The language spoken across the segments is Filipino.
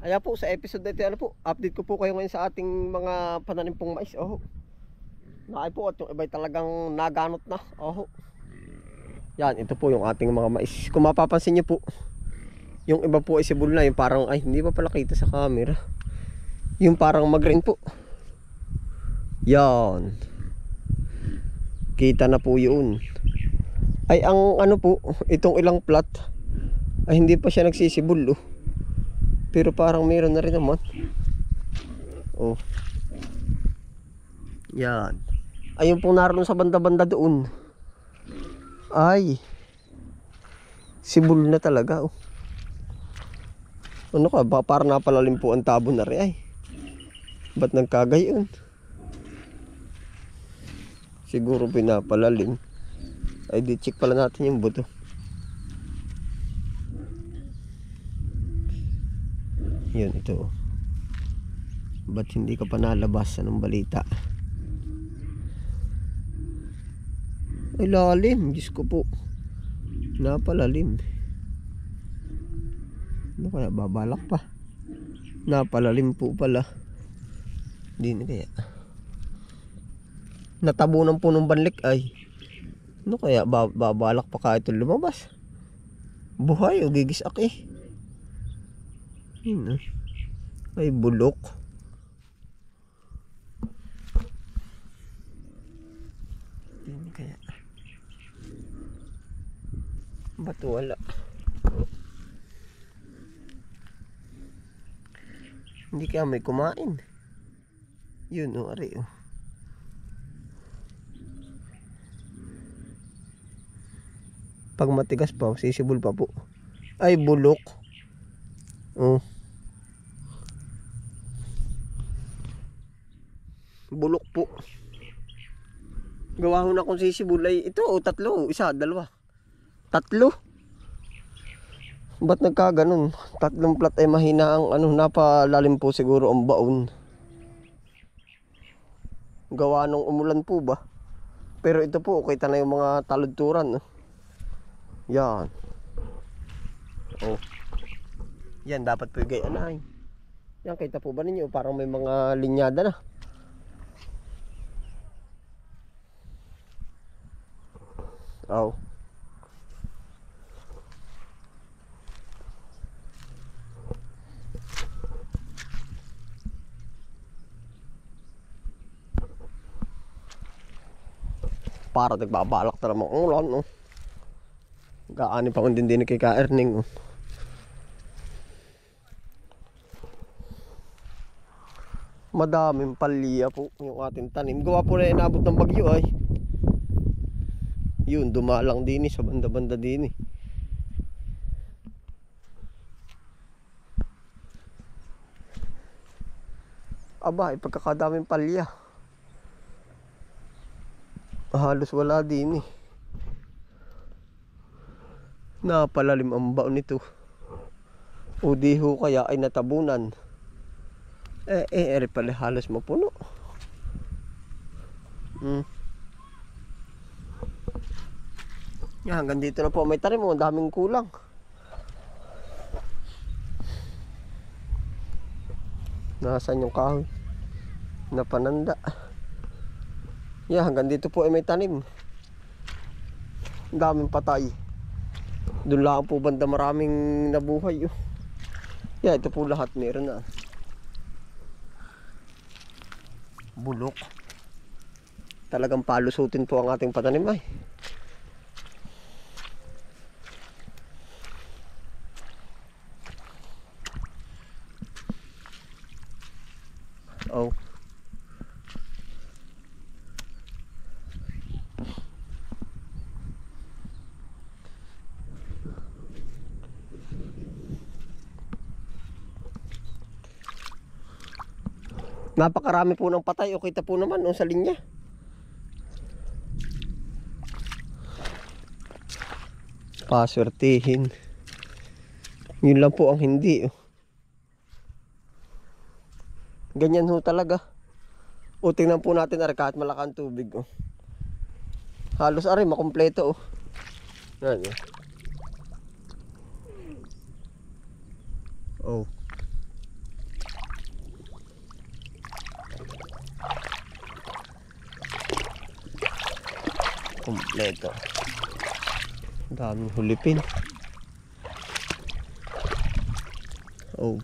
Kaya po sa episode na ito, ano po, update ko po kayo ngayon sa ating mga pananim pong mais. Oh. Nakay po at yung iba'y talagang naganot na. Oh. Yan, ito po yung ating mga mais. Kung mapapansin niyo po, yung iba po ay sibol na, yung parang ay hindi pa pala kita sa camera. Yung parang mag-green po. Yan. Kita na po yun. Ay ang ano po, itong ilang plat ay hindi pa siya nagsisibol oh. Pero parang meron na rin naman. Oh. Yan. Ayun pong naroon sa banda-banda doon. Ay. Sibol na talaga oh. Ano ka ba? Parang napalalim po ang tabo na rin ay. Ba't nagkagayon? Siguro pinapalalim. Ay di check pala natin yung buto. Yun ito. Ba't hindi ka pa nalabas? Anong balita? Ay lalim. Diyos ko po. Napalalim. Ano kaya? Babalak pa. Napalalim po pala. Hindi na kaya. Natabunan po ng banlik ay. Ano kaya? Babalak pa kahit lumabas. Buhay o gigisak eh. Yun, ay bulok. Hindi kaya. Ba't wala? Hindi kaya may kumain. Yun o, ari o. Pag matigas pa, sisibol pa po. Ay bulok. Oh. Bulok po. Gawa ho na kung sisibol ay ito o tatlo, isa, dalawa. Tatlo. Ba't nagkaganon? Tatlong plat ay mahina ang ano, napalalim po siguro ang baon. Gawa nung umulan po ba? Pero ito po, kita na yung mga taludturan. No? Yan. Oh. Yan, dapat po yung gayanahin. Yan, kita po ba ninyo? Parang may mga linyada na. Oh. Para nagbabalak na naman ang ulan, no? Gaani pa kung din kay ka-earning, oh. Madaming palya po yung ating tanim. Gawa po na inabot ng bagyo ay. Yun, dumalang din sa banda-banda din. Aba, pagkakadaming palya. Halos wala din. Napalalim ang baon nito. O di ho kaya ay natabunan. Eri pala halos mapuno. Yan, hanggang dito na po may tanim mo. Daming kulang. Nasaan yung kahoy? Napananda. Yan, hanggang dito po ay may tanim. Daming patay. Doon lang po banda maraming nabuhay. Yan, ito po lahat meron na. Bulok. Talagang palusutin po ang ating patanim ay. Oh. Napakarami po ng patay. O kita po naman sa linya. Paswertihin. Yun lang po ang hindi. Ganyan ho talaga. O tingnan po natin kahit malakang tubig. Halos ari makumpleto. Yan. Oh. Kompleto. Daming hulipin. Oh.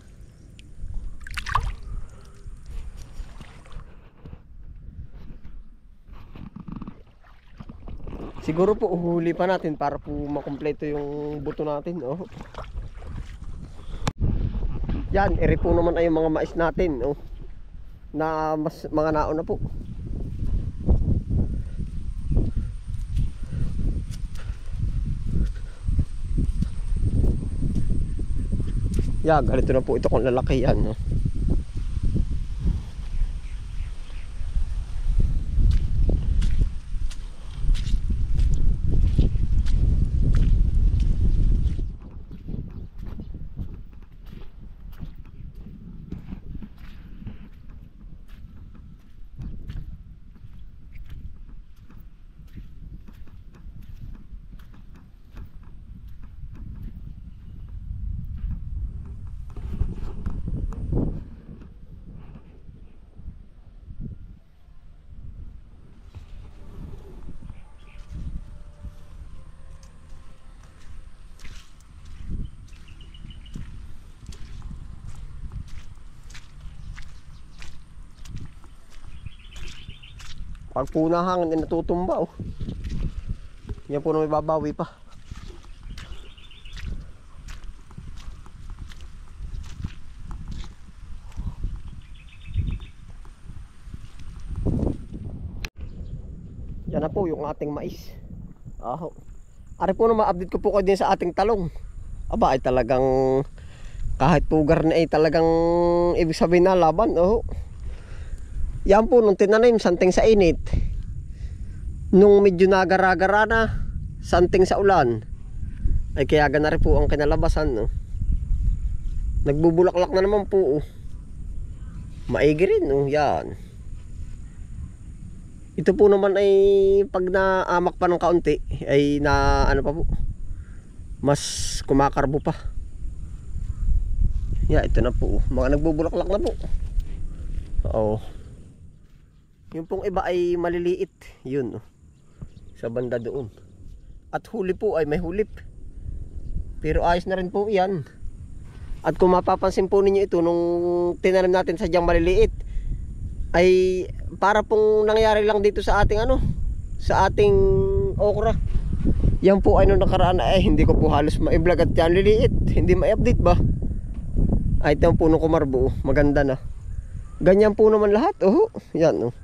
Siguro po uhuli pa natin para po makumpleto yung buto natin. Oh. Yan, eri po naman ay yung mga mais natin. Oh. Na mas mga naon na po. Yan, ganito na po ito kung lalaki yan. No? Pag po nahangin ay natutumba oh. Yan po na may babawi pa. Yan na po yung ating mais. Ari po na ma-update ko po kayo din sa ating talong. Aba ay talagang kahit pugar na ay talagang ibig sabihin na laban. Oh. Yan po nung tinanim santing sa init. Nung medyo nagara-gara na santing sa ulan. Ay kaya gana rin po ang kinalabasan. No? Nagbubulaklak na naman po. Oh. Maigi rin. Oh. Yan. Ito po naman ay pag naamak pa ng kaunti ay na ano pa po. Mas kumakarbo pa. Yeah, ito na po. Mga nagbubulaklak na po. Oo. Yung pong iba ay maliliit. Yun. Sa banda doon. At huli po ay may hulip. Pero ayos na rin po yan. At kung mapapansin po ninyo ito nung tinanim natin sadyang maliliit ay para pong nangyari lang dito sa ating ano, sa ating okra. Yan po ay nung nakaraan ay hindi ko po halos ma-vlog at yan liliit. Hindi ma-update ba? Ay ito ang puno kumarbo. Maganda na. Ganyan po naman lahat. Oh, yan oh.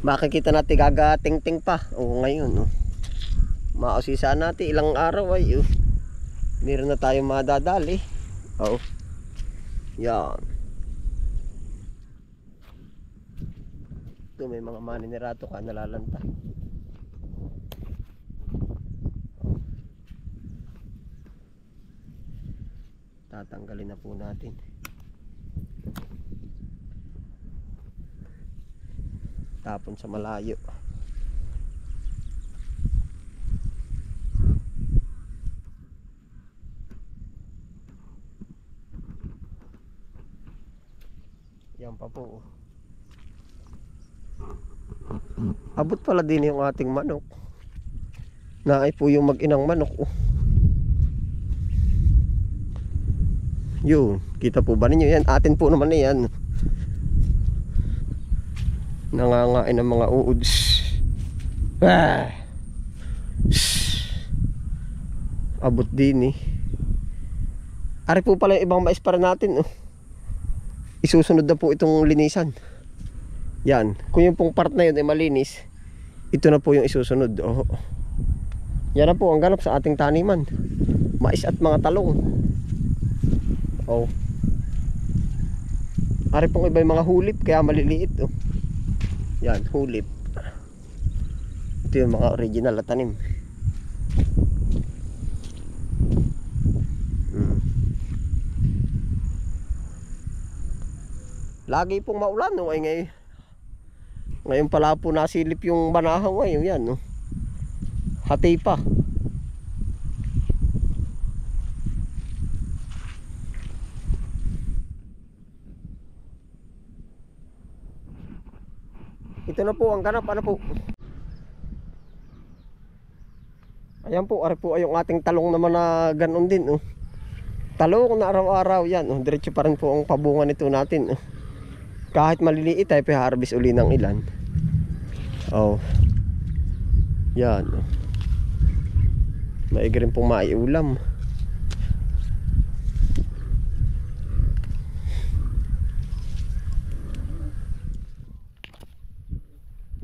Makikita natin gagating-ting pa. Oh, ngayon oh. Mausisa natin ilang araw ay oh. Meron na tayong madadali. Oh. Yan. Ito may mga maninirato ka nalalanta. Tatanggalin na po natin. Tapon sa malayo. Yan pa po. Abot pala din yung ating manok. Naay po yung mag-inang manok. Yun, kita po ba ninyo yan? Atin po naman na yan. Nangangain ng mga uuds. Abot din eh. Ari po pala yung ibang mais para natin oh. Isusunod na po itong linisan. Yan, kung yung pong part na yun ay malinis, ito na po yung isusunod oh. Yan na po ang ganap sa ating taniman. Mais at mga talong. Oh. Ari pong iba yung mga hulip kaya maliliit oh. Yan, hulip. Ito yung mga original na tanim. Lagi pong maulan no, ay ngayon pala po nasilip yung banahaw ngayon yan no. Hati pa. Ito na po ang ganap, ano po. Ayan po, ari po ay yung ating talong naman na ganon din. Oh. Talong na araw-araw yan. Oh. Diretso pa rin po ang pabunga nito natin. Oh. Kahit maliliit ay harvest uli ng ilan. Oh. Yan. Oh. Maigi rin pong maiulam.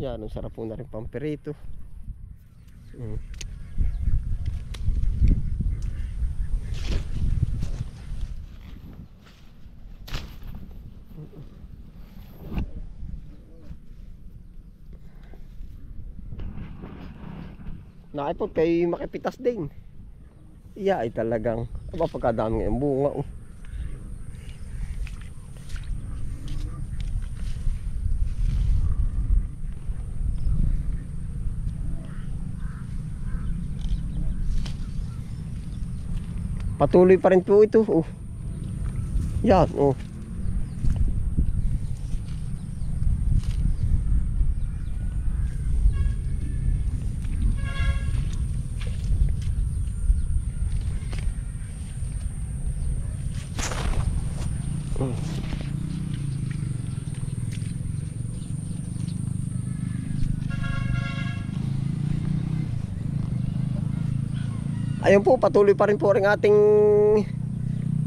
Yan, ang sarap po na rin pampirito. Nakipot kay makipitas din. Iya ay talagang pagkadami ngayong bunga. Oh. Patuloy pa rin po ito. Oh. Yan. Oh. Ayun po, patuloy pa rin po rin ating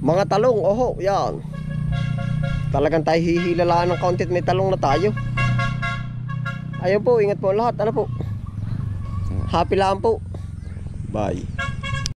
mga talong. Oho, yan. Talagang tayo hihilalaan ng kaunti at may talong na tayo. Ayun po, ingat po lahat. Ano po? Happy lang po. Bye.